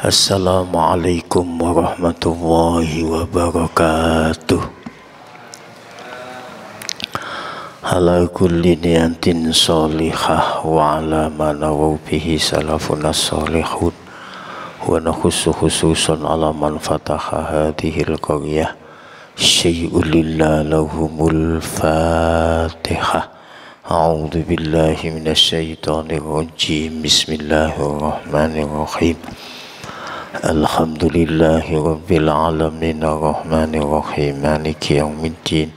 Assalamualaikum warahmatullahi wabarakatuh. Ala kulli niyatin sholihah wa ala man bihi salafuna sholihun wa nakhussu khususan ala man fataha hadhil qaryah syai'un lillah lahumul fatihah. A'udzu billahi minasy syaithanir rajim. Bismillahirrahmanirrahim. Alhamdulillahi rabbil alamin arrahmanir rahim maliki yaumiddin.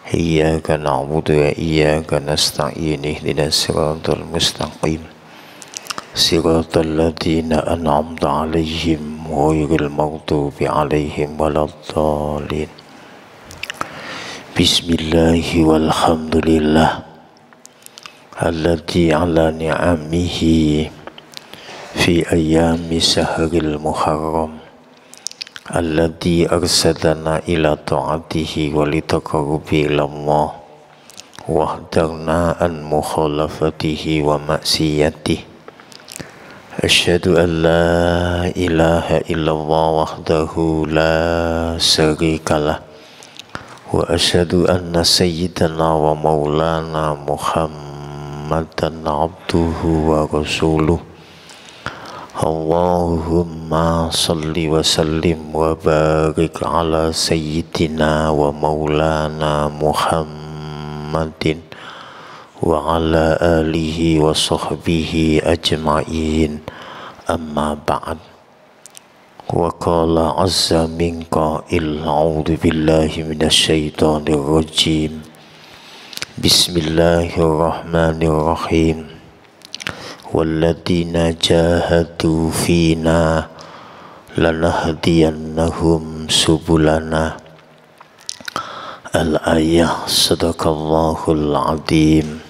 Iyyaka na'budu wa iyyaka nasta'in ihdinas siratal mustaqim siratal ladzina an'amta 'alaihim ghairil maghdubi 'alaihim waladdallin. Bismillahi walhamdulillah alladzi 'ala ni'amihi fi ayami sahril muharram alladzi arsadana ila ta'atihi wa litaqarrubi ila Allah wahdarna an mukhalafatihi wa maksiyatihi. Asyhadu an la ilaha illallah wahdahu la syarikalah wa asyhadu anna sayyidana wa maulana Muhammadan abduhu wa rasuluh. Allahumma salli wa sallim wa barik ala sayyidina wa maulana Muhammadin wa ala alihi wa sahbihi ajma'in, amma ba'd. Wa qala azza min qa'il, a'udzu billahi minasy syaithanir rajim. Bismillahirrahmanirrahim. Walladzina jahadu fina lanahdiyannahum subulana. Al-ayah. Sadaqallahul azim.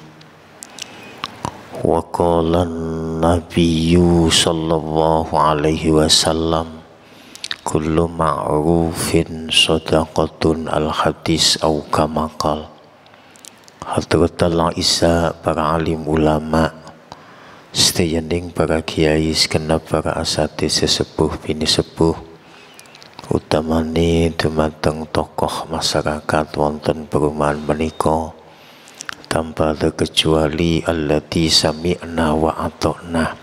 Wa qala an-nabiyyu sallallahu alaihi wasallam kullu ma'rufin sadaqatun, al-hadis au kama qala. Hadratul Isa, para alim ulama, sedayaning para kiai, segenap para asatidz sesepuh bini sepuh, utamane dumateng tokoh masyarakat wonten perumahan menika, tanpa terkecuali allati sami'na wa ata'na.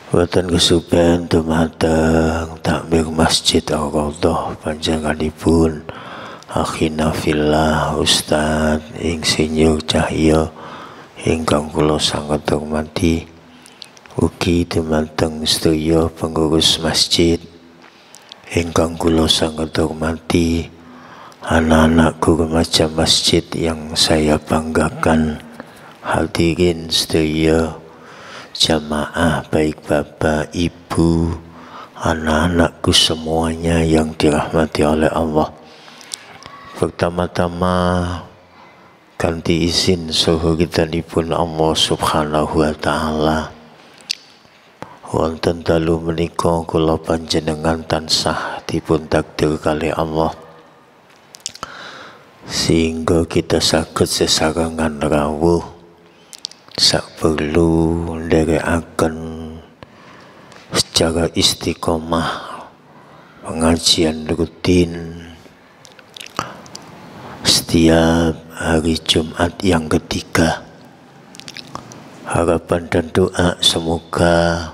Wonten kesupen dumateng takmir Masjid Ar-Raudhah panjenenganipun akhina fillah Ustaz Insinyur Cahya ingkang kula sanget hormati, ugi dumateng sedaya pengurus masjid ingkang kula sanget hormati, anak-anak guru remaja masjid yang saya banggakan, hadirin sedaya jamaah, baik bapak, ibu, anak-anakku semuanya yang dirahmati oleh Allah. Pertama-tama kanthi izin saha kitanipun Allah subhanahu wa ta'ala, wonten dalu menika kula panjenengan tansah dipun takdir kalih Allah sehingga kita saged sesarengan rawuh saperlu nderekaken secara istiqomah pengajian rutin setiap hari Jumat yang ketiga. Harapan dan doa semoga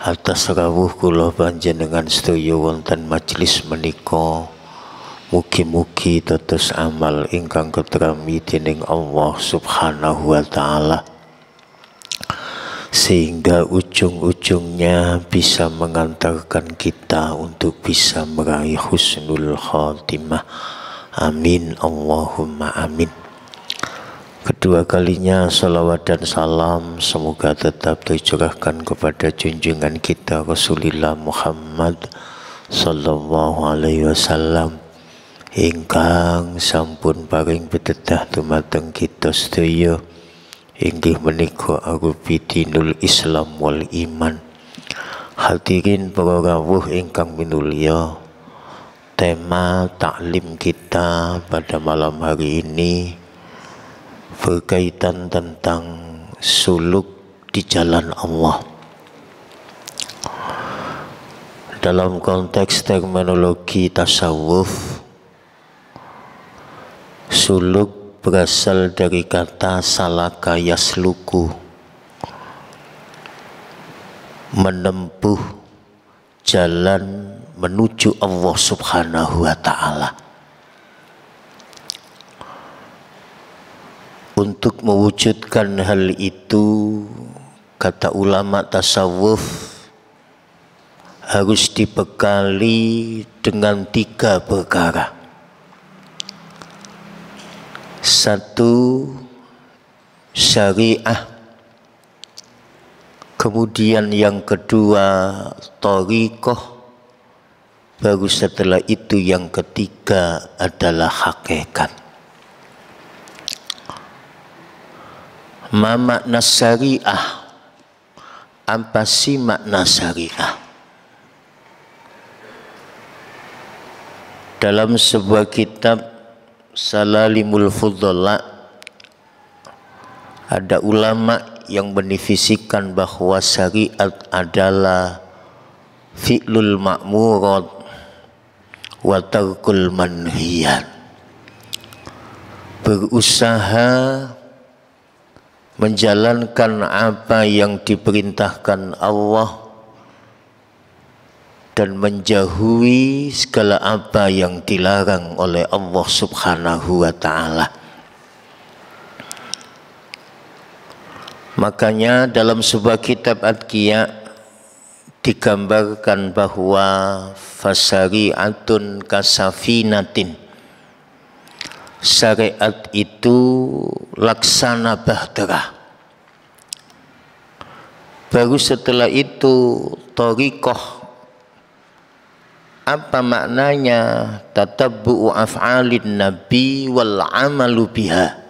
atas rawuh kula panjenengan sedaya wonten majelis menika, mugi-mugi dados amal ingkang ketrami dening Allah subhanahu wa ta'ala, sehingga ujung-ujungnya bisa mengantarkan kita untuk bisa meraih husnul khatimah. Amin, Allahumma amin. Kedua kalinya salawat dan salam semoga tetap tercurahkan kepada junjungan kita Rasulullah Muhammad sallallahu alaihi wasallam ingkang sampun paring pitedah dumateng kita sedaya inggih menika arupi dinul Islam wal iman. Hadirin para rawuh ingkang minulya, tema taklim kita pada malam hari ini berkaitan tentang suluk di jalan Allah. Dalam konteks terminologi tasawuf, suluk berasal dari kata salaka yasluku, menempuh jalan menuju Allah Subhanahu wa ta'ala. Untuk mewujudkan hal itu, kata ulama tasawuf, harus dibekali dengan 3 perkara. 1, syariah. Kemudian yang kedua, thariqah. Baru setelah itu yang ketiga adalah hakikat. Ma makna syariah? Apa sih makna syariah? Dalam sebuah kitab Salalimul Fudhala, ada ulama yang mendefinisikan bahwa syariat adalah fi'lul ma'murat wa tarkul manhiyat. Berusaha menjalankan apa yang diperintahkan Allah dan menjauhi segala apa yang dilarang oleh Allah Subhanahu wa ta'ala. Makanya dalam sebuah kitab Adqiya digambarkan bahwa fasari'atun kasafinatin, syariat itu laksana bahtera. Baru setelah itu thariqah. Apa maknanya? Tatabbu'u af'alin nabi wal amalu biha.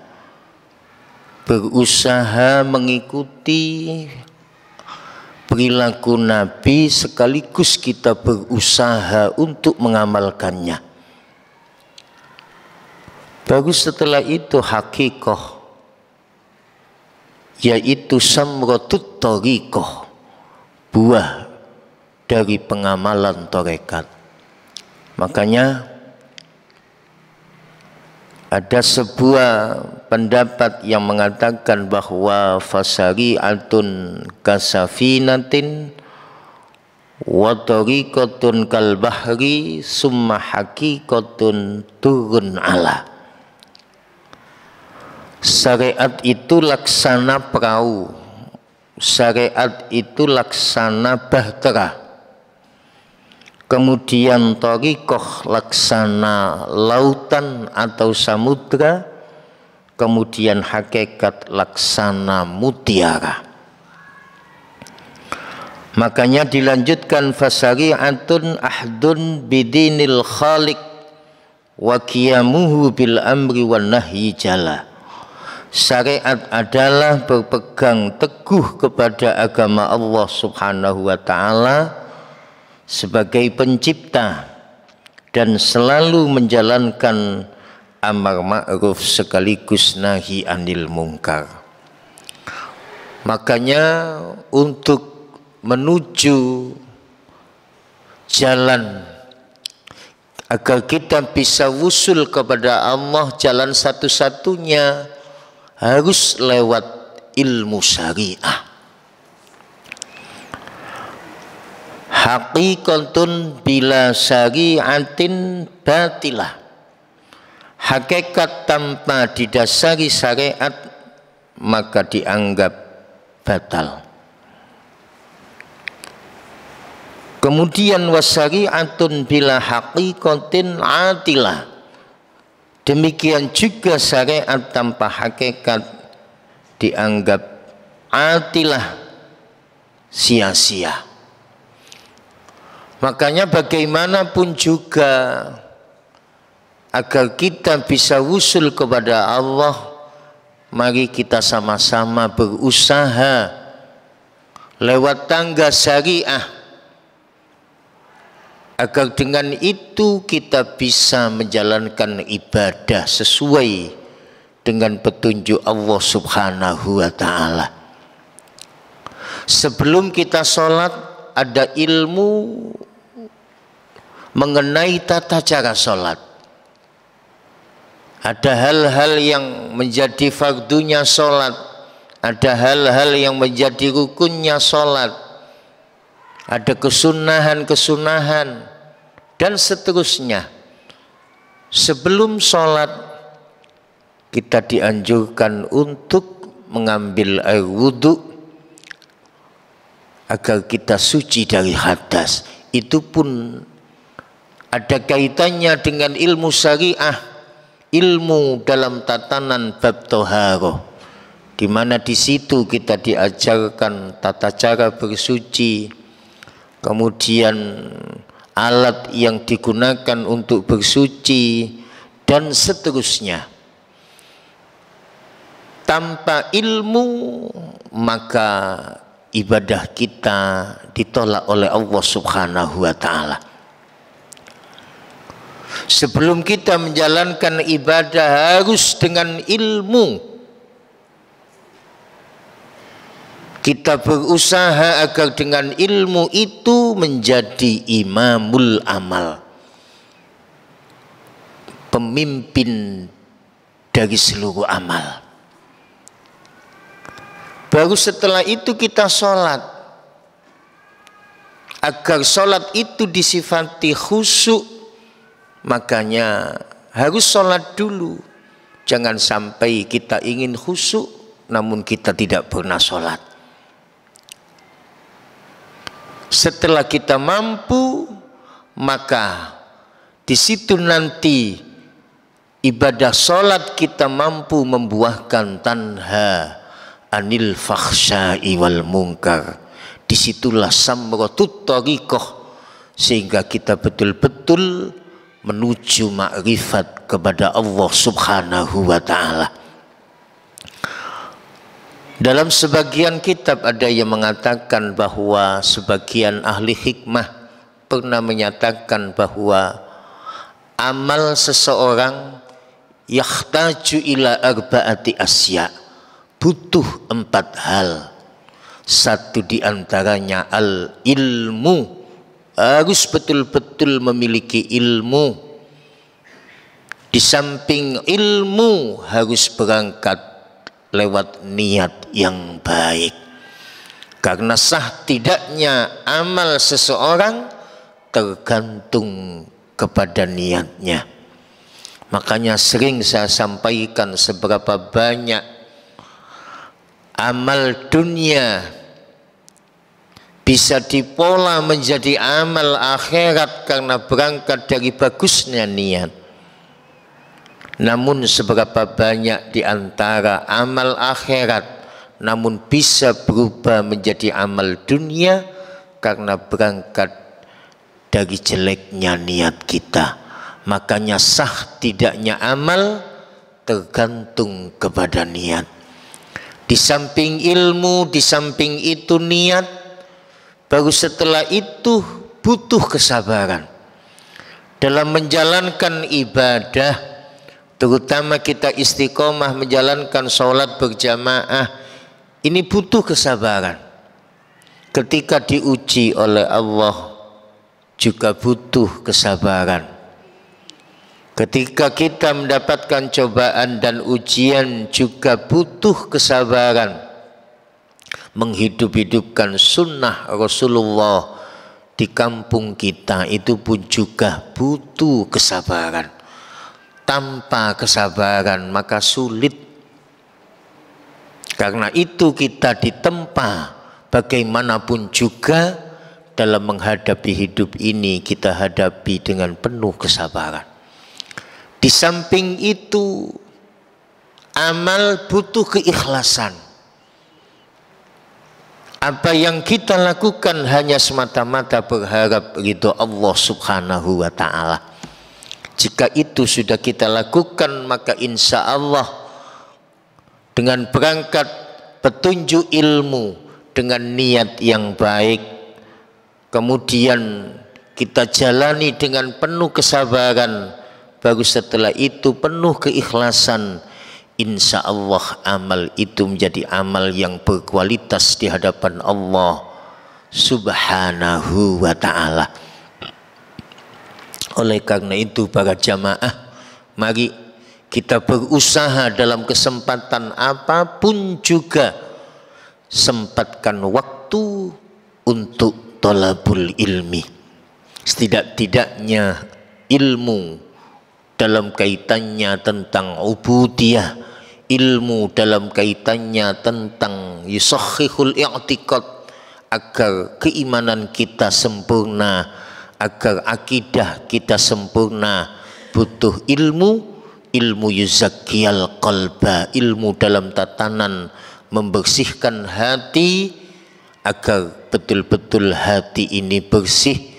Berusaha mengikuti perilaku Nabi sekaligus kita berusaha untuk mengamalkannya. Baru setelah itu hakikah, yaitu samratut thariqah, buah dari pengamalan tarekat. Makanya ada sebuah pendapat yang mengatakan bahwa fasari'atun kasafinatin wa thariqatun kal bahri summa haqiqatun turun ala. Syariat itu laksana perahu, syariat itu laksana bahtera. Kemudian thariqah laksana lautan atau samudra, kemudian hakikat laksana mutiara. Makanya dilanjutkan fasari'atun ahdun bidinil khaliq wa qiyamuhu bil amri wan nahyi jala. Syariat adalah berpegang teguh kepada agama Allah Subhanahu wa ta'ala sebagai pencipta dan selalu menjalankan amar ma'ruf sekaligus nahi anil mungkar. Makanya untuk menuju jalan agar kita bisa wusul kepada Allah, jalan satu-satunya harus lewat ilmu syariah. Haqiqatun bila syari'atin batilah. Hakikat tanpa didasari syariat maka dianggap batal. Kemudian wasyari'atun bila haqiqatin atilah. Demikian juga syariat tanpa hakikat dianggap atilah, sia-sia. Makanya bagaimanapun juga agar kita bisa wusul kepada Allah, mari kita sama-sama berusaha lewat tangga syariah, agar dengan itu kita bisa menjalankan ibadah sesuai dengan petunjuk Allah Subhanahu wa ta'ala. Sebelum kita sholat ada ilmu mengenai tata cara sholat. Ada hal-hal yang menjadi fardunya sholat, ada hal-hal yang menjadi rukunnya sholat, ada kesunahan-kesunahan dan seterusnya. Sebelum sholat kita dianjurkan untuk mengambil air wudhu agar kita suci dari hadas. Itu pun ada kaitannya dengan ilmu syariah, ilmu dalam tatanan bab toharoh, di mana di situ kita diajarkan tata cara bersuci, kemudian alat yang digunakan untuk bersuci dan seterusnya. Tanpa ilmu maka ibadah kita ditolak oleh Allah Subhanahu wa ta'ala. Sebelum kita menjalankan ibadah harus dengan ilmu. Kita berusaha agar dengan ilmu itu menjadi imamul amal, pemimpin dari seluruh amal. Baru setelah itu kita sholat. Agar sholat itu disifati khusyuk, makanya harus sholat dulu. Jangan sampai kita ingin khusyuk namun kita tidak pernah sholat. Setelah kita mampu, maka di situ nanti ibadah sholat kita mampu membuahkan tanha anil fakhsya'i wal munkar. Disitulah samratut thariqah, sehingga kita betul-betul menuju makrifat kepada Allah Subhanahu wa ta'ala. Dalam sebagian kitab ada yang mengatakan bahwa sebagian ahli hikmah pernah menyatakan bahwa amal seseorang yahtaju ila arba'ati asya, butuh 4 hal. Satu diantaranya al ilmu, harus betul-betul memiliki ilmu. Di samping ilmu harus berangkat lewat niat yang baik, karena sah tidaknya amal seseorang tergantung kepada niatnya. Makanya sering saya sampaikan seberapa banyak amal dunia bisa dipola menjadi amal akhirat karena berangkat dari bagusnya niat. Namun seberapa banyak di antara amal akhirat namun bisa berubah menjadi amal dunia karena berangkat dari jeleknya niat kita. Makanya sah tidaknya amal tergantung kepada niat. Di samping ilmu, di samping itu niat, baru setelah itu butuh kesabaran dalam menjalankan ibadah. Terutama kita istiqomah menjalankan sholat berjamaah, ini butuh kesabaran. Ketika diuji oleh Allah juga butuh kesabaran. Ketika kita mendapatkan cobaan dan ujian juga butuh kesabaran. Menghidup-hidupkan sunnah Rasulullah di kampung kita itu pun juga butuh kesabaran. Tanpa kesabaran maka sulit. Karena itu kita ditempa bagaimanapun juga dalam menghadapi hidup ini kita hadapi dengan penuh kesabaran. Di samping itu amal butuh keikhlasan. Apa yang kita lakukan hanya semata-mata berharap ridho Allah Subhanahu wa ta'ala. Jika itu sudah kita lakukan maka insya Allah dengan berangkat petunjuk ilmu, dengan niat yang baik, kemudian kita jalani dengan penuh kesabaran, baru setelah itu penuh keikhlasan, insya Allah amal itu menjadi amal yang berkualitas di hadapan Allah Subhanahu wa ta'ala. Oleh karena itu para jamaah, mari kita berusaha dalam kesempatan apapun juga sempatkan waktu untuk thalabul ilmi. Setidak-tidaknya ilmu dalam kaitannya tentang ubudiyah, ilmu dalam kaitannya tentang yusahhihul i'tiqad, agar keimanan kita sempurna, agar akidah kita sempurna, butuh ilmu yuzakkiyal qalba, ilmu dalam tatanan membersihkan hati, agar betul-betul hati ini bersih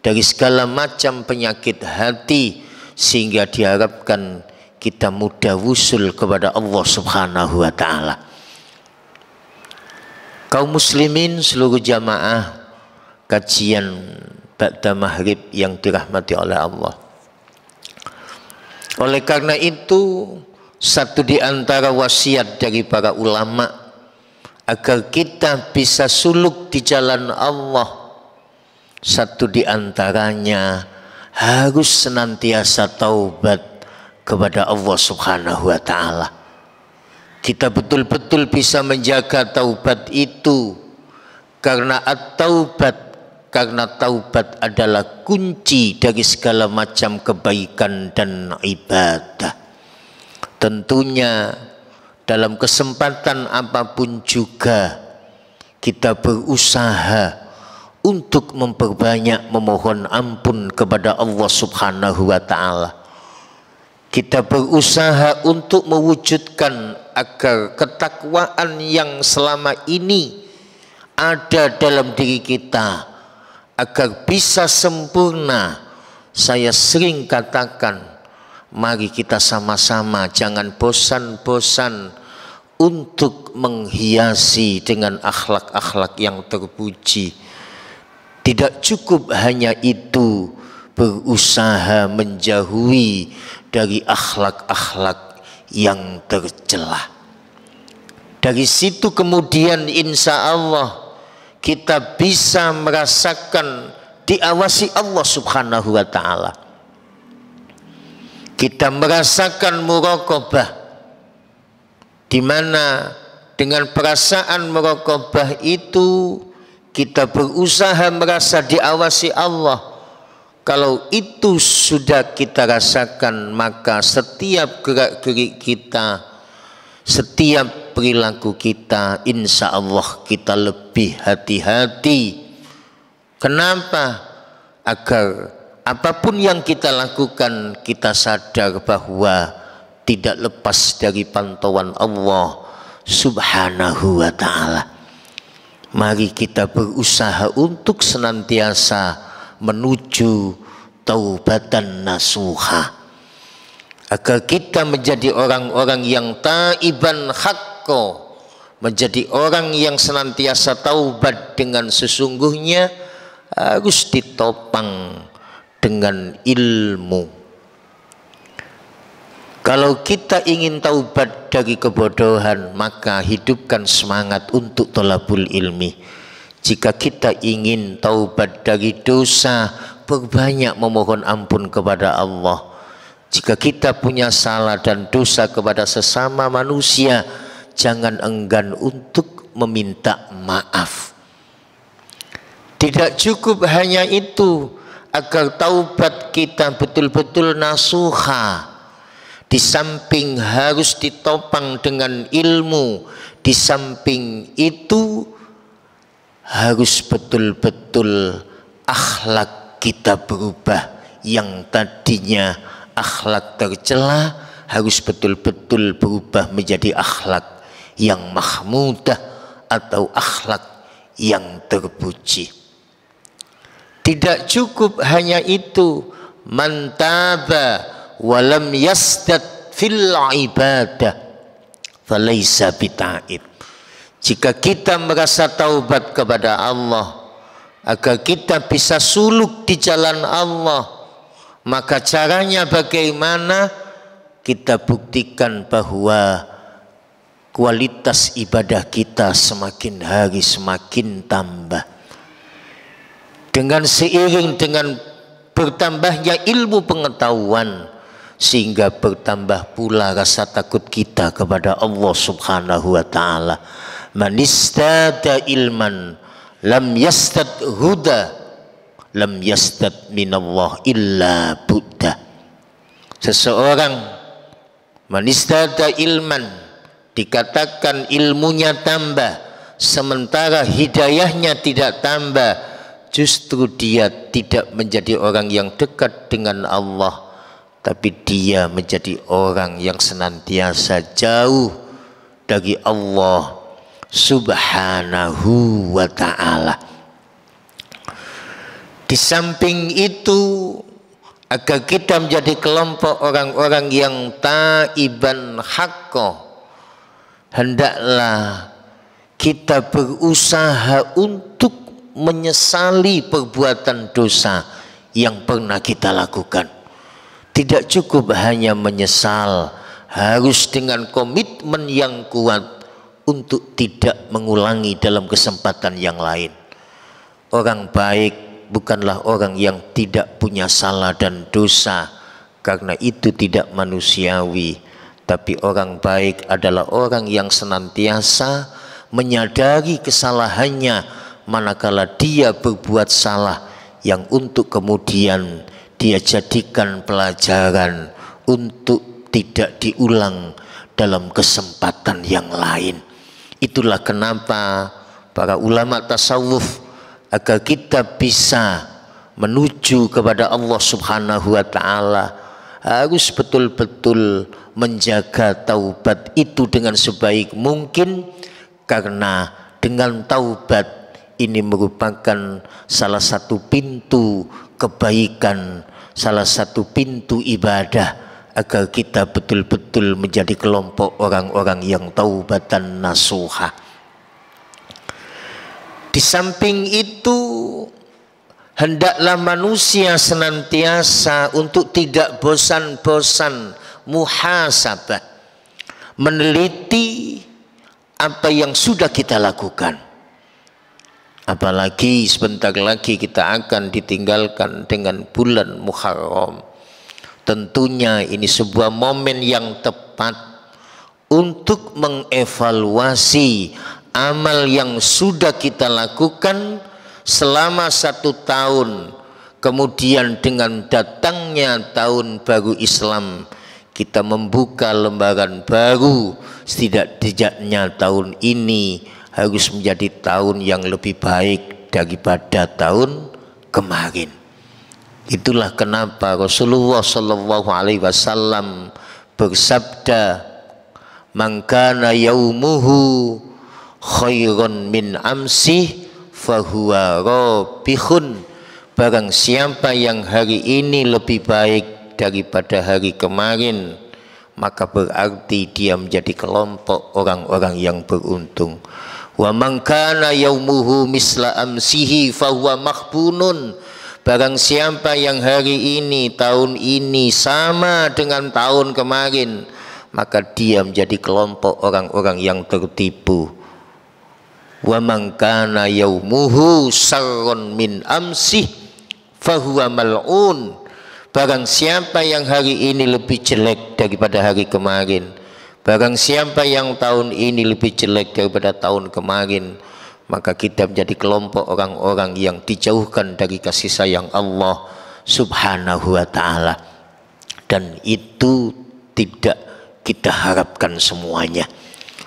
dari segala macam penyakit hati, sehingga diharapkan kita mudah wusul kepada Allah Subhanahu wa ta'ala. Kaum muslimin seluruh jamaah kajian ba'da maghrib yang dirahmati oleh Allah. Oleh karena itu, satu di antara wasiat dari para ulama agar kita bisa suluk di jalan Allah, satu di antaranya harus senantiasa taubat kepada Allah Subhanahu wa ta'ala. Kita betul-betul bisa menjaga taubat itu, karena taubat adalah kunci dari segala macam kebaikan dan ibadah. Tentunya dalam kesempatan apapun juga kita berusaha untuk memperbanyak memohon ampun kepada Allah Subhanahu wa ta'ala. Kita berusaha untuk mewujudkan agar ketakwaan yang selama ini ada dalam diri kita agar bisa sempurna. Saya sering katakan, mari kita sama-sama jangan bosan-bosan untuk menghiasi dengan akhlak-akhlak yang terpuji. Tidak cukup hanya itu, berusaha menjauhi dari akhlak-akhlak yang tercela. Dari situ kemudian insya Allah kita bisa merasakan diawasi Allah Subhanahu wa ta'ala. Kita merasakan muraqabah, di mana dengan perasaan muraqabah itu kita berusaha merasa diawasi Allah. Kalau itu sudah kita rasakan, maka setiap gerak-gerik kita, setiap perilaku kita, insya Allah kita lebih hati-hati. Kenapa? Agar apapun yang kita lakukan, kita sadar bahwa tidak lepas dari pantauan Allah Subhanahu wa ta'ala. Mari kita berusaha untuk senantiasa menuju taubatan nasuha, agar kita menjadi orang-orang yang taiban haqqo, menjadi orang yang senantiasa taubat dengan sesungguhnya, harus ditopang dengan ilmu. Kalau kita ingin taubat dari kebodohan, maka hidupkan semangat untuk thalabul ilmi. Jika kita ingin taubat dari dosa, perbanyak memohon ampun kepada Allah. Jika kita punya salah dan dosa kepada sesama manusia, jangan enggan untuk meminta maaf. Tidak cukup hanya itu, agar taubat kita betul-betul nasuha. Di samping harus ditopang dengan ilmu, di samping itu harus betul-betul akhlak kita berubah. Yang tadinya akhlak tercela harus betul-betul berubah menjadi akhlak yang mahmudah atau akhlak yang terpuji. Tidak cukup hanya itu, man taba walam yasdad fil ibadah falaysa bita'ib. Jika kita merasa taubat kepada Allah, agar kita bisa suluk di jalan Allah, maka caranya bagaimana? kita buktikan bahwa kualitas ibadah kita semakin hari semakin tambah. Dengan seiring dengan bertambahnya ilmu pengetahuan, sehingga bertambah pula rasa takut kita kepada Allah Subhanahu wa taala. Man istada ilman lam yastad huda lam yastad minallah illa buddha. Seseorang man istada ilman, dikatakan ilmunya tambah sementara hidayahnya tidak tambah, justru dia tidak menjadi orang yang dekat dengan Allah, tapi dia menjadi orang yang senantiasa jauh dari Allah Subhanahu wa ta'ala. Di samping itu, agar kita menjadi kelompok orang-orang yang taiban haqqo, hendaklah kita berusaha untuk menyesali perbuatan dosa yang pernah kita lakukan. Tidak cukup hanya menyesal, harus dengan komitmen yang kuat untuk tidak mengulangi dalam kesempatan yang lain. Orang baik bukanlah orang yang tidak punya salah dan dosa, karena itu tidak manusiawi. Tapi orang baik adalah orang yang senantiasa menyadari kesalahannya manakala dia berbuat salah, yang untuk kemudian dia jadikan pelajaran untuk tidak diulang dalam kesempatan yang lain. Itulah kenapa para ulama tasawuf, agar kita bisa menuju kepada Allah Subhanahu wa ta'ala, harus betul-betul menjaga taubat itu dengan sebaik mungkin, karena dengan taubat ini merupakan salah satu pintu kebaikan, salah satu pintu ibadah, agar kita betul-betul menjadi kelompok orang-orang yang taubatan nasuha. Di samping itu, hendaklah manusia senantiasa untuk tidak bosan-bosan muhasabah, meneliti apa yang sudah kita lakukan. Apalagi sebentar lagi kita akan ditinggalkan dengan bulan Muharram. Tentunya ini sebuah momen yang tepat untuk mengevaluasi amal yang sudah kita lakukan selama 1 tahun. Kemudian dengan datangnya tahun baru Islam, kita membuka lembaran baru. Setidak-tidaknya tahun ini harus menjadi tahun yang lebih baik daripada tahun kemarin. Itulah kenapa Rasulullah Shallallahu Alaihi Wasallam bersabda, "Man kana yaumuhu khairun min amsi fahuwa rabihun." Barang siapa yang hari ini lebih baik daripada hari kemarin, maka berarti dia menjadi kelompok orang-orang yang beruntung. Wa man kana yaumuhu misla amsihi fahuwa maghbunun. Barang siapa yang hari ini, tahun ini sama dengan tahun kemarin, maka dia menjadi kelompok orang-orang yang tertipu. Wa man kana yaumuhu sarrun min amsih fahuwa mal'un. Barang siapa yang hari ini lebih jelek daripada hari kemarin, barang siapa yang tahun ini lebih jelek daripada tahun kemarin, maka kita menjadi kelompok orang-orang yang dijauhkan dari kasih sayang Allah Subhanahu wa ta'ala. Dan itu tidak kita harapkan semuanya.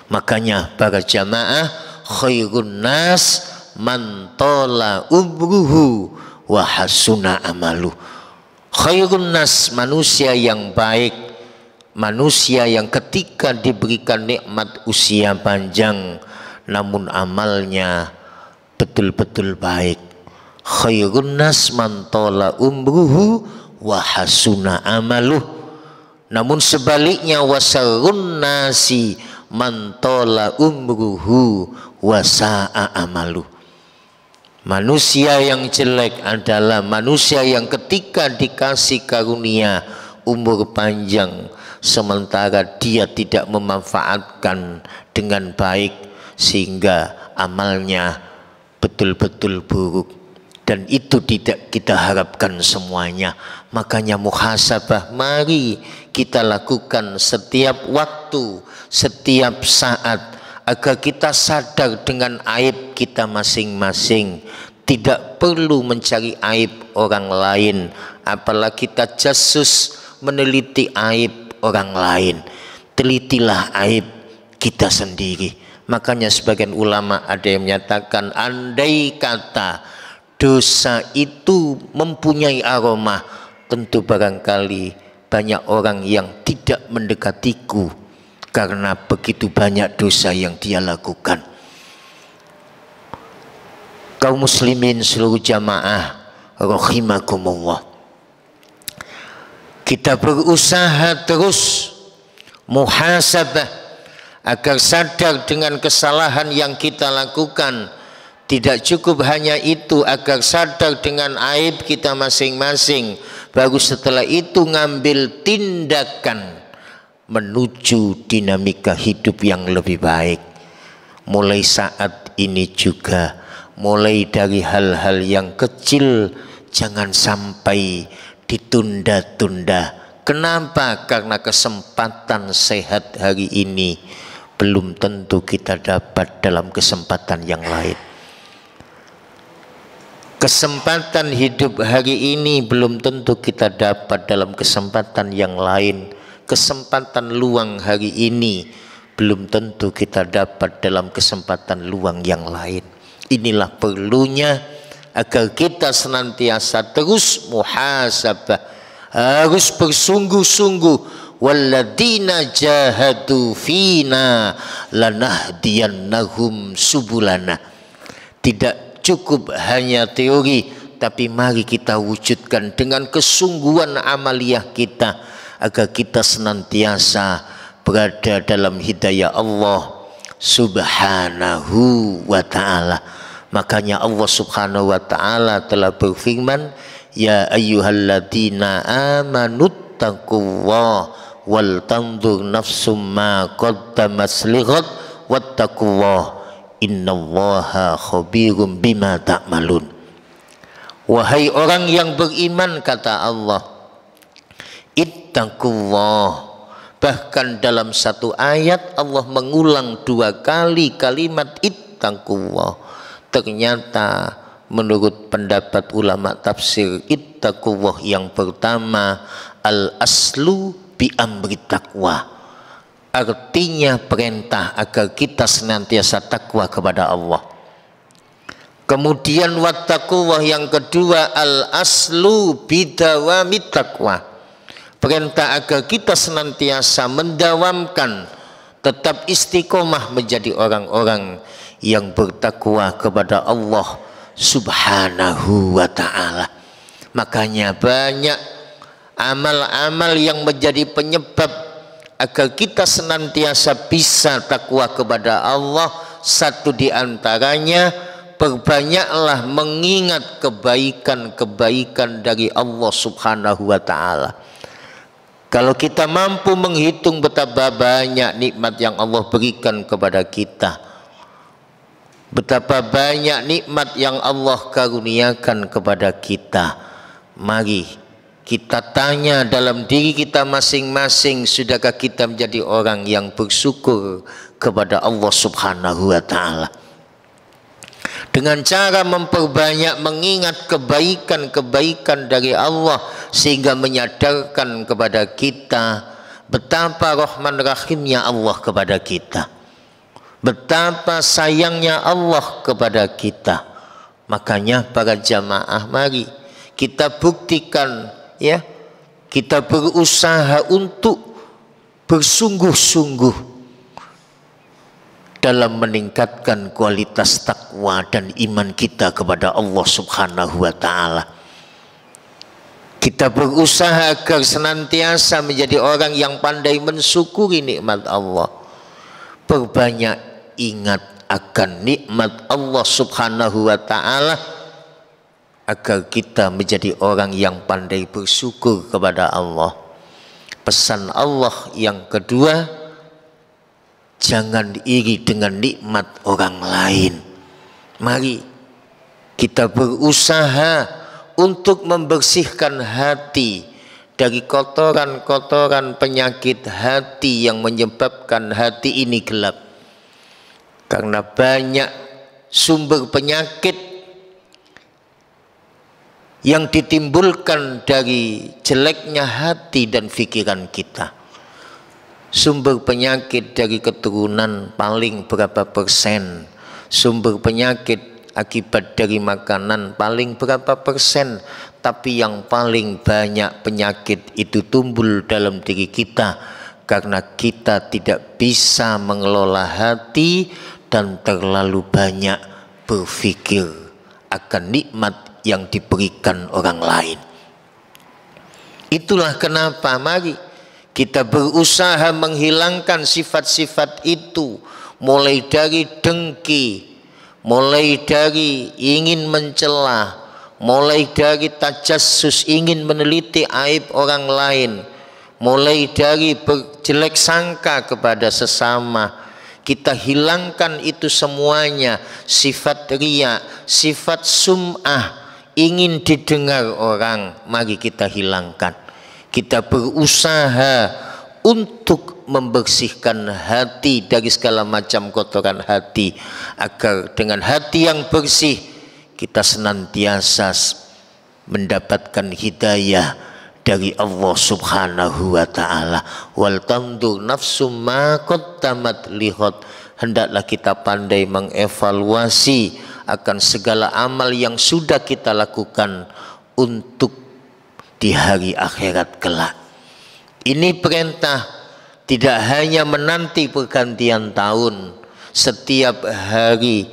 Makanya para jamaah, khairun nas man tola umruhu wa hasuna amalu. Khairun nas, manusia yang baik, manusia yang ketika diberikan nikmat usia panjang namun amalnya betul-betul baik. Khairun nas man tola umruhu wa hasuna amaluh. Namun sebaliknya, wasarun nasi man tola umruhu wa sa'a amaluh. Manusia yang jelek adalah manusia yang ketika dikasih karunia umur panjang sementara dia tidak memanfaatkan dengan baik sehingga amalnya betul-betul buruk, dan itu tidak kita harapkan semuanya. Makanya muhasabah mari kita lakukan setiap waktu, setiap saat, agar kita sadar dengan aib kita masing-masing. Tidak perlu mencari aib orang lain, apalagi kita jasus meneliti aib orang lain. Telitilah aib kita sendiri. Makanya sebagian ulama ada yang menyatakan, andai kata dosa itu mempunyai aroma, tentu barangkali banyak orang yang tidak mendekatiku karena begitu banyak dosa yang dia lakukan. Kaum muslimin seluruh jamaah rahimakumullah, kita berusaha terus muhasabah agar sadar dengan kesalahan yang kita lakukan. Tidak cukup hanya itu, agar sadar dengan aib kita masing-masing, baru setelah itu ngambil tindakan menuju dinamika hidup yang lebih baik. Mulai saat ini juga, mulai dari hal-hal yang kecil jangan sampai ditunda-tunda. Kenapa? Karena kesempatan sehat hari ini belum tentu kita dapat dalam kesempatan yang lain. Kesempatan hidup hari ini belum tentu kita dapat dalam kesempatan yang lain. Kesempatan luang hari ini belum tentu kita dapat dalam kesempatan luang yang lain. Inilah perlunya agar kita senantiasa terus muhasabah, harus bersungguh-sungguh. Walladzina jahadu fina lanahdiyannahum subulana. Tidak cukup hanya teori, tapi mari kita wujudkan dengan kesungguhan amaliyah kita, agar kita senantiasa berada dalam hidayah Allah subhanahu wa ta'ala. Makanya Allah subhanahu wa ta'ala telah berfirman, ya ayyuhalladzina amanuttaqullaha wal tanzur nafsum ma qaddamat lighad wattaqullaha innallaha khabirum bima ta'malun. Wahai orang yang beriman, kata Allah, ittaqullah. Bahkan dalam satu ayat Allah mengulang 2 kali kalimat ittaqullah. Ternyata menurut pendapat ulama tafsir, ittaqullah yang pertama al-aslu bi amri taqwa. Artinya perintah agar kita senantiasa takwa kepada Allah. Kemudian wattaqullah yang kedua al-aslu bidawamit taqwa. Perintah agar kita senantiasa mendawamkan, tetap istiqomah menjadi orang-orang yang bertakwa kepada Allah subhanahu wa ta'ala. Makanya banyak amal-amal yang menjadi penyebab agar kita senantiasa bisa takwa kepada Allah. Satu di antaranya, perbanyaklah mengingat kebaikan-kebaikan dari Allah subhanahu wa ta'ala. Kalau kita mampu menghitung betapa banyak nikmat yang Allah berikan kepada kita, betapa banyak nikmat yang Allah karuniakan kepada kita, mari kita tanya dalam diri kita masing-masing, sudahkah kita menjadi orang yang bersyukur kepada Allah subhanahu wa ta'ala? Dengan cara memperbanyak mengingat kebaikan-kebaikan dari Allah, sehingga menyadarkan kepada kita betapa rahman rahimnya Allah kepada kita, betapa sayangnya Allah kepada kita. Makanya para jamaah, mari kita buktikan, ya, kita berusaha untuk bersungguh-sungguh dalam meningkatkan kualitas takwa dan iman kita kepada Allah subhanahu wa ta'ala. Kita berusaha agar senantiasa menjadi orang yang pandai mensyukuri nikmat Allah. Perbanyak ingat akan nikmat Allah subhanahu wa ta'ala, agar kita menjadi orang yang pandai bersyukur kepada Allah. Pesan Allah yang kedua, jangan iri dengan nikmat orang lain. Mari kita berusaha untuk membersihkan hati dari kotoran-kotoran penyakit hati yang menyebabkan hati ini gelap. Karena banyak sumber penyakit yang ditimbulkan dari jeleknya hati dan pikiran kita. Sumber penyakit dari keturunan paling berapa persen? Sumber penyakit akibat dari makanan paling berapa persen? Tapi yang paling banyak penyakit itu tumbuh dalam diri kita karena kita tidak bisa mengelola hati dan terlalu banyak berpikir akan nikmat yang diberikan orang lain. Itulah kenapa mari kita berusaha menghilangkan sifat-sifat itu, mulai dari dengki, mulai dari ingin mencela, mulai dari tajassus, ingin meneliti aib orang lain, mulai dari berjelek sangka kepada sesama. Kita hilangkan itu semuanya. Sifat riya, sifat sum'ah, ingin didengar orang, mari kita hilangkan. Kita berusaha untuk membersihkan hati dari segala macam kotoran hati, agar dengan hati yang bersih kita senantiasa mendapatkan hidayah dari Allah Subhanahu wa ta'ala. Wal tandur nafsum ma qaddamat lihat. Hendaklah kita pandai mengevaluasi akan segala amal yang sudah kita lakukan untuk di hari akhirat kelak. Ini perintah tidak hanya menanti pergantian tahun. Setiap hari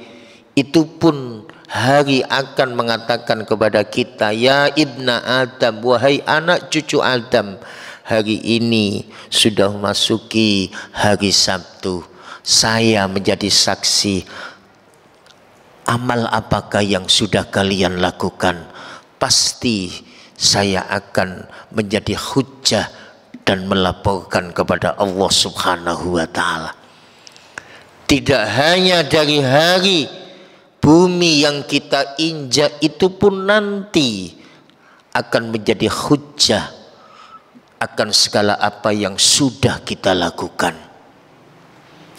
itu pun hari akan mengatakan kepada kita, ya ibna Adam, wahai anak cucu Adam, hari ini sudah masuki hari Sabtu. Saya menjadi saksi amal apakah yang sudah kalian lakukan. Pasti saya akan menjadi hujjah dan melaporkan kepada Allah Subhanahu wa ta'ala. Tidak hanya dari hari bumi yang kita injak, itu pun nanti akan menjadi hujjah akan segala apa yang sudah kita lakukan.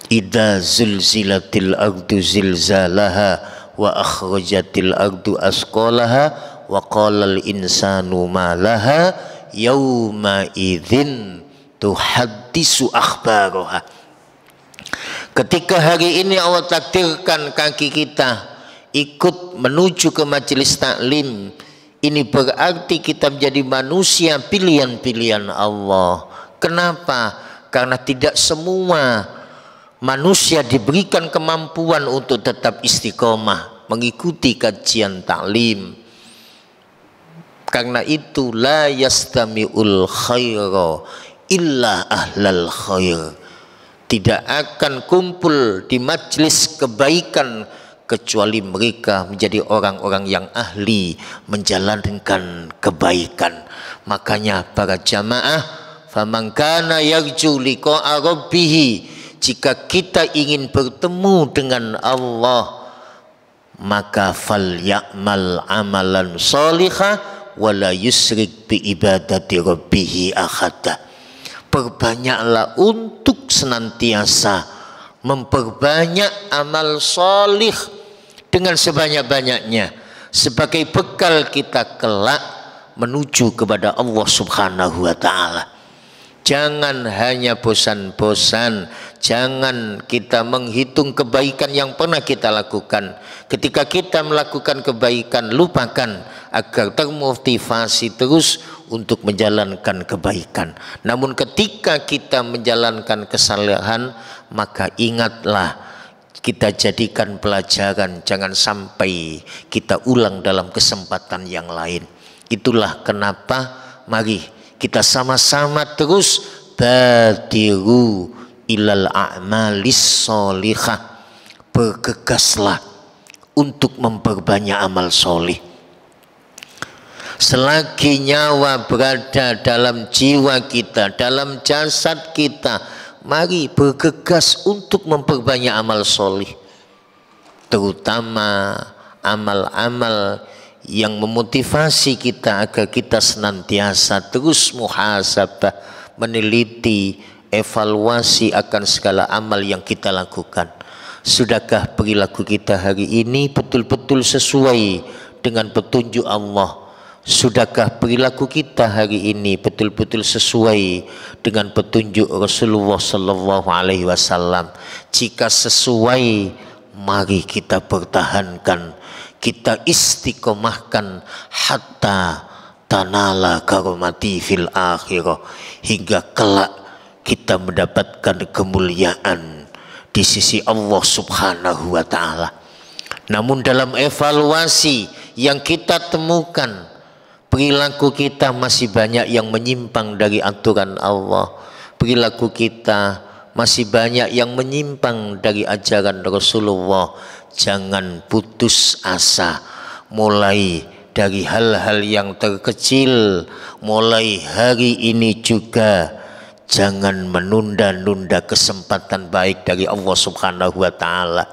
Idza zulzilatil ardu zilzalaha wa akhrajatil ardu asqalaha wa qalal insanu ma laha yauma idzin tuhaddisu akhbaraha. Ketika hari ini Allah takdirkan kaki kita ikut menuju ke majelis taklim, ini berarti kita menjadi manusia pilihan-pilihan Allah. Kenapa? Karena tidak semua manusia diberikan kemampuan untuk tetap istiqomah mengikuti kajian taklim. Karena itu la yastami'ul khaira illa ahlal khair. Tidak akan kumpul di majelis kebaikan kecuali mereka menjadi orang-orang yang ahli menjalankan kebaikan. Makanya para jamaah, faman kana yarju liqa'a rabbih, jika kita ingin bertemu dengan Allah, maka falyamal amalan shalihah wala yusrik bi ibadati rabbih ahada. Perbanyaklah untuk senantiasa memperbanyak amal solih dengan sebanyak-banyaknya sebagai bekal kita kelak menuju kepada Allah Subhanahu wa ta'ala. Jangan hanya bosan-bosan, jangan kita menghitung kebaikan yang pernah kita lakukan. Ketika kita melakukan kebaikan, lupakan agar termotivasi terus untuk menjalankan kebaikan. Namun ketika kita menjalankan kesalahan, maka ingatlah, kita jadikan pelajaran, jangan sampai kita ulang dalam kesempatan yang lain. Itulah kenapa mari kita sama-sama terus badiru ilal a'malis sholihah, bergegaslah untuk memperbanyak amal solih. Selagi nyawa berada dalam jiwa kita, dalam jasad kita, mari bergegas untuk memperbanyak amal solih, terutama amal-amal yang memotivasi kita agar kita senantiasa terus muhasabah, meneliti, evaluasi akan segala amal yang kita lakukan. Sudahkah perilaku kita hari ini betul-betul sesuai dengan petunjuk Allah? Sudahkah perilaku kita hari ini betul-betul sesuai dengan petunjuk Rasulullah Sallallahu Alaihi Wasallam? Jika sesuai, mari kita pertahankan, kita istiqomahkan hatta tanala karomati fil akhirah, hingga kelak kita mendapatkan kemuliaan di sisi Allah Subhanahu wa Ta'ala. Namun dalam evaluasi yang kita temukan, perilaku kita masih banyak yang menyimpang dari aturan Allah. Perilaku kita masih banyak yang menyimpang dari ajaran Rasulullah. Jangan putus asa, mulai dari hal-hal yang terkecil. Mulai hari ini juga jangan menunda-nunda kesempatan baik dari Allah Subhanahu wa Ta'ala.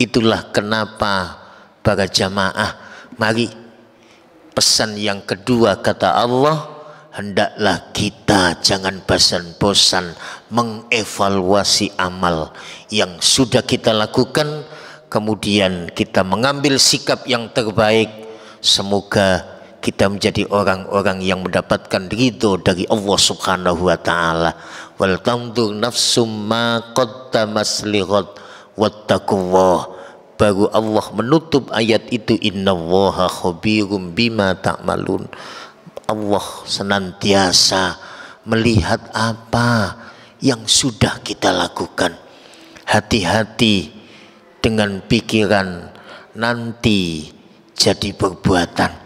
Itulah kenapa para jamaah, mari pesan yang kedua kata Allah, hendaklah kita jangan bosan-bosan mengevaluasi amal yang sudah kita lakukan, kemudian kita mengambil sikap yang terbaik. Semoga kita menjadi orang-orang yang mendapatkan ridho dari Allah Subhanahu wa Ta'ala. Wal tandur nafsum ma qaddamas lighad wattaqullah. Baru Allah menutup ayat itu, innallaha khabirum bima ta'malun. Allah senantiasa melihat apa yang sudah kita lakukan. Hati-hati dengan pikiran nanti jadi perbuatan.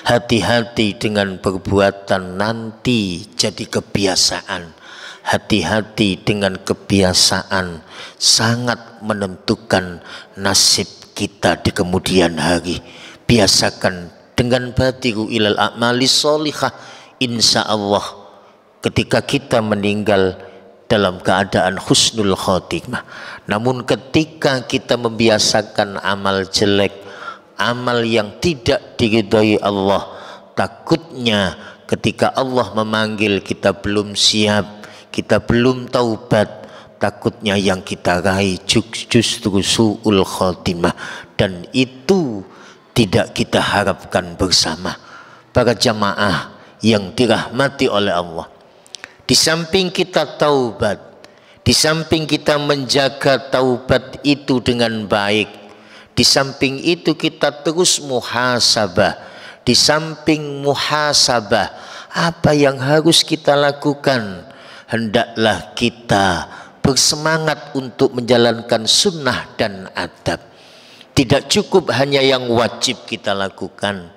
Hati-hati dengan perbuatan nanti jadi kebiasaan. Hati-hati dengan kebiasaan, sangat menentukan nasib kita di kemudian hari. Biasakan dengan badiru ilal a'mali sholihah. Insya Allah ketika kita meninggal dalam keadaan husnul khotimah. Namun ketika kita membiasakan amal jelek, amal yang tidak diridhoi Allah, takutnya ketika Allah memanggil kita belum siap, kita belum taubat, takutnya yang kita raih justru su'ul khotimah, dan itu tidak kita harapkan bersama. Para jamaah yang dirahmati oleh Allah, di samping kita taubat, di samping kita menjaga taubat itu dengan baik, di samping itu kita terus muhasabah. Di samping muhasabah, apa yang harus kita lakukan? Hendaklah kita bersemangat untuk menjalankan sunnah dan adab. Tidak cukup hanya yang wajib kita lakukan.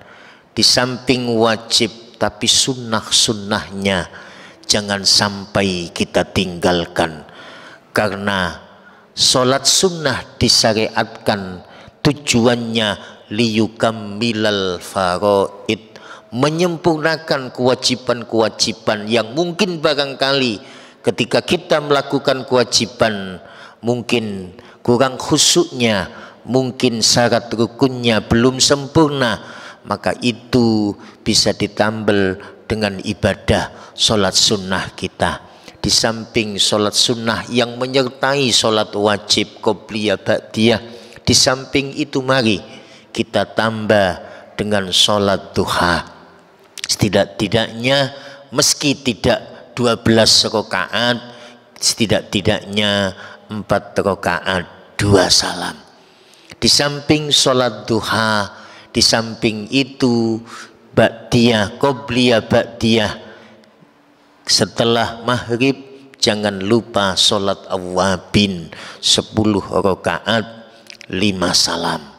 Di samping wajib, tapi sunnah-sunnahnya jangan sampai kita tinggalkan. Karena sholat sunnah disyariatkan tujuannya liyukammilal faraid, menyempurnakan kewajiban-kewajiban yang mungkin barangkali ketika kita melakukan kewajiban mungkin kurang khusyuknya, mungkin syarat rukunnya belum sempurna, maka itu bisa ditambal dengan ibadah sholat sunnah kita. Di samping sholat sunnah yang menyertai sholat wajib qobliyah ba'diyah, di samping itu mari kita tambah dengan sholat duha. Setidak-tidaknya meski tidak 12 rakaat, setidak-tidaknya 4 rakaat 2 salam. Di samping sholat duha, di samping itu ba'diyah, qobliyah ba'diyah, setelah maghrib jangan lupa sholat awabin 10 rakaat 5 salam.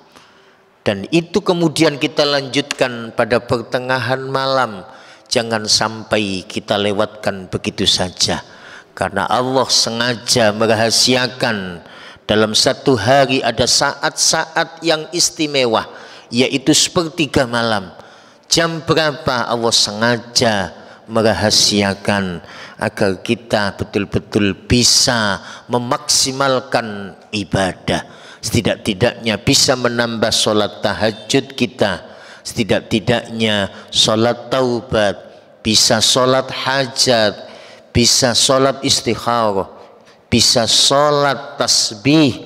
Dan itu kemudian kita lanjutkan pada pertengahan malam. Jangan sampai kita lewatkan begitu saja, karena Allah sengaja merahasiakan dalam satu hari ada saat-saat yang istimewa, yaitu sepertiga malam. Jam berapa Allah sengaja merahasiakan agar kita betul-betul bisa memaksimalkan ibadah. Setidak-tidaknya bisa menambah sholat tahajud kita, setidak-tidaknya sholat taubat, bisa sholat hajat, bisa sholat istikharah, bisa sholat tasbih,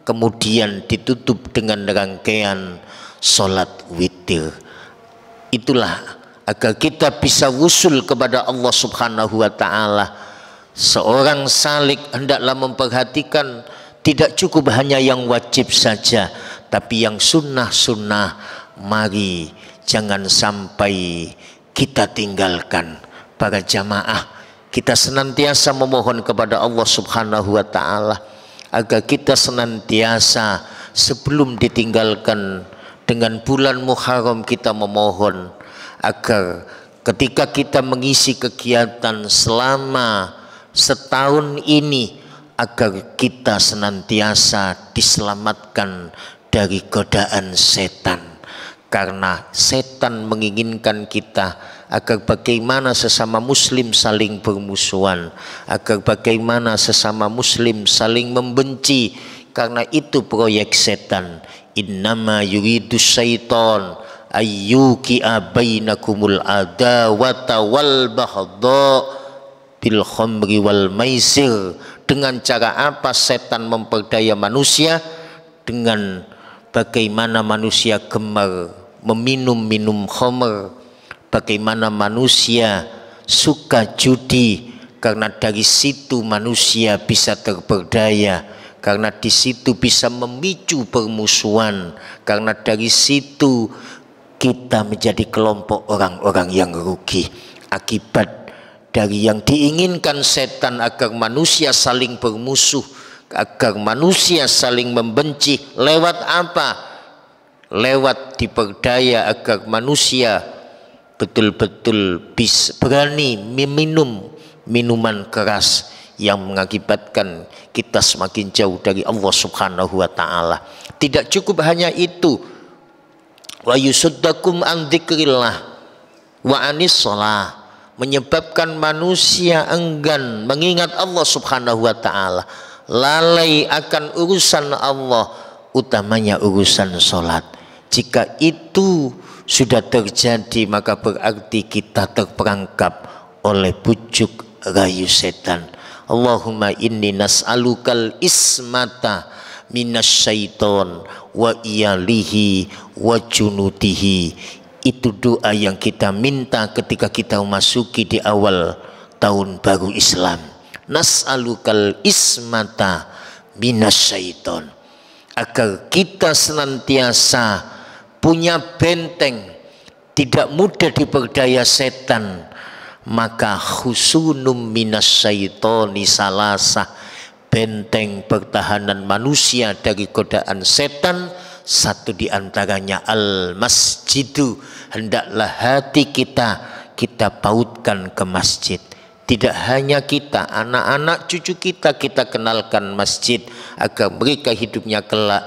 kemudian ditutup dengan rangkaian sholat witir. Itulah agar kita bisa wusul kepada Allah Subhanahu wa ta'ala. Seorang salik hendaklah memperhatikan tidak cukup hanya yang wajib saja, tapi yang sunnah-sunnah mari jangan sampai kita tinggalkan. Para jamaah, kita senantiasa memohon kepada Allah Subhanahu wa ta'ala agar kita senantiasa sebelum ditinggalkan dengan bulan Muharram, kita memohon agar ketika kita mengisi kegiatan selama setahun ini, agar kita senantiasa diselamatkan dari godaan setan. Karena setan menginginkan kita agar bagaimana sesama muslim saling bermusuhan, agar bagaimana sesama muslim saling membenci. Karena itu proyek setan. Innama yuridu syaiton ayyuki'a bainakumul adawata wal baghdha bil khamri wal maisir. Dengan cara apa setan memperdaya manusia? Dengan bagaimana manusia gemar meminum khamr, bagaimana manusia suka judi, karena dari situ manusia bisa terperdaya, karena di situ bisa memicu permusuhan, karena dari situ kita menjadi kelompok orang-orang yang rugi. Akibat dari yang diinginkan setan agar manusia saling bermusuh, agar manusia saling membenci, lewat apa? Lewat diperdaya agar manusia betul-betul bisa berani meminum minuman keras yang mengakibatkan kita semakin jauh dari Allah Subhanahu wa ta'ala. Tidak cukup hanya itu, wa yusuddakum an dzikrillah wa anis shalah, menyebabkan manusia enggan mengingat Allah Subhanahu wa ta'ala, lalai akan urusan Allah, utamanya urusan sholat. Jika itu sudah terjadi, maka berarti kita terperangkap oleh bujuk rayu setan. Allahumma inni nas'alukal ismata minasyaiton wa iyalihi wa junudihi. Itu doa yang kita minta ketika kita memasuki di awal tahun baru Islam. Nas'alukal ismata minasyaiton, agar kita senantiasa punya benteng, tidak mudah diperdaya setan. Maka khusunum minasyaitoni salasa, benteng pertahanan manusia dari godaan setan, satu diantaranya al masjidu, hendaklah hati kita pautkan ke masjid. Tidak hanya kita, anak-anak cucu kita kenalkan masjid, agar mereka hidupnya kelak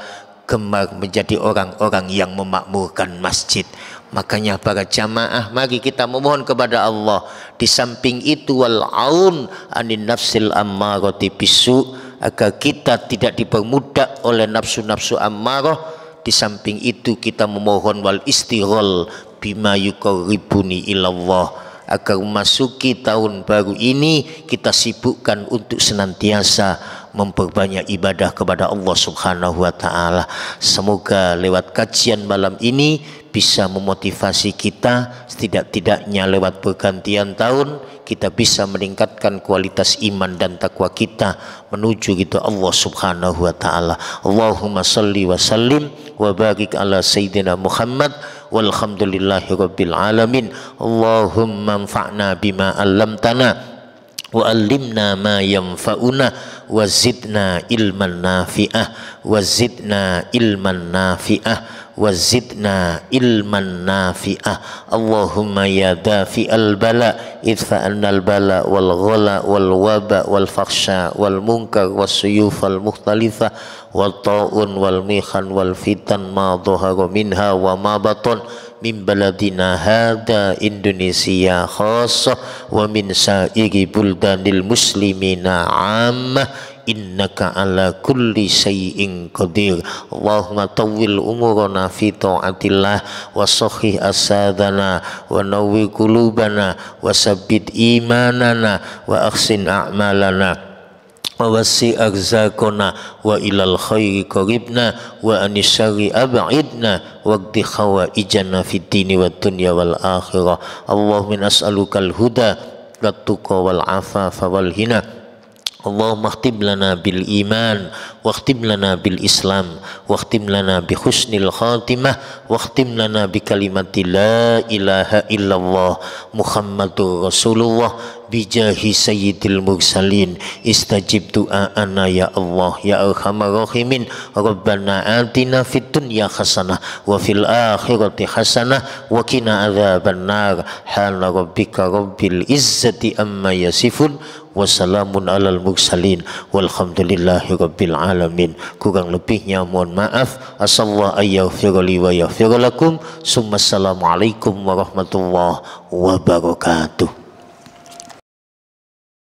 gemar menjadi orang-orang yang memakmurkan masjid. Makanya para jamaah, mari kita memohon kepada Allah. Di samping itu wal aun anin nafsil ammarati bisu, agar kita tidak dipermudah oleh nafsu-nafsu ammarah. Di samping itu kita memohon wal istighol bima yuqarribuni ilallah, agar memasuki tahun baru ini kita sibukkan untuk senantiasa memperbanyak ibadah kepada Allah Subhanahu wa ta'ala. Semoga lewat kajian malam ini bisa memotivasi kita, setidak-tidaknya lewat pergantian tahun kita bisa meningkatkan kualitas iman dan takwa kita menuju gitu Allah Subhanahu wa ta'ala. Allahumma salli wa sallim wa barik ala sayyidina Muhammad walhamdulillahi rabbil alamin. Allahumma anfa'na bima 'allamtana wa 'allimna ma yanfa'una wa zidna ilman nafi'ah wa zidna ilman nafi'ah wa zidna ilman nafi'ah. Allahumma ya dafi'al bala idfa'annal bala wal ghala wal waba wal fakhsha wal munkar was suyuf al mukhtalifah wal ta'un wal mihan wal fitan ma dhahara minha wa ma batan min baladina hada Indonesia khassah wa min sa'iri buldanil muslimina ammah innaka ala kulli syai'in qadir. Allahumma tawwil umurana fi ta'atillah wa sahih asadana wa nawwir qulubana wa sabbit imanana wa ahsin a'malana wa wasi' arzaqana wa ilal khairi qaribna wa anisari ab'idna waqdi khawaijana fid dini wad dunya wal akhirah. Allahumma as'alukal huda wat tuqa wal afafa wal hina. Allahumma khtim lana bil iman wa khtim lana bil islam wa khtim lana bi husnil khatimah wa khtim lana bi kalimati la ilaha illallah Muhammadur Rasulullah bijahi sayyidil mursalin. Istajib du'ana ya Allah ya arhamar rahimin. Rabbana atina fid dunya hasanah wa fil akhirati hasanah wa qina adzabannar. Hana rabbika rabbil izzati amma yasifun wassalamun alal mursalin walhamdulillahi rabbil alamin. Kurang lebihnya mohon maaf. Asallahu ayyaghfirli wa yaghfir lakum. Summa assalamualaikum warahmatullahi wabarakatuh.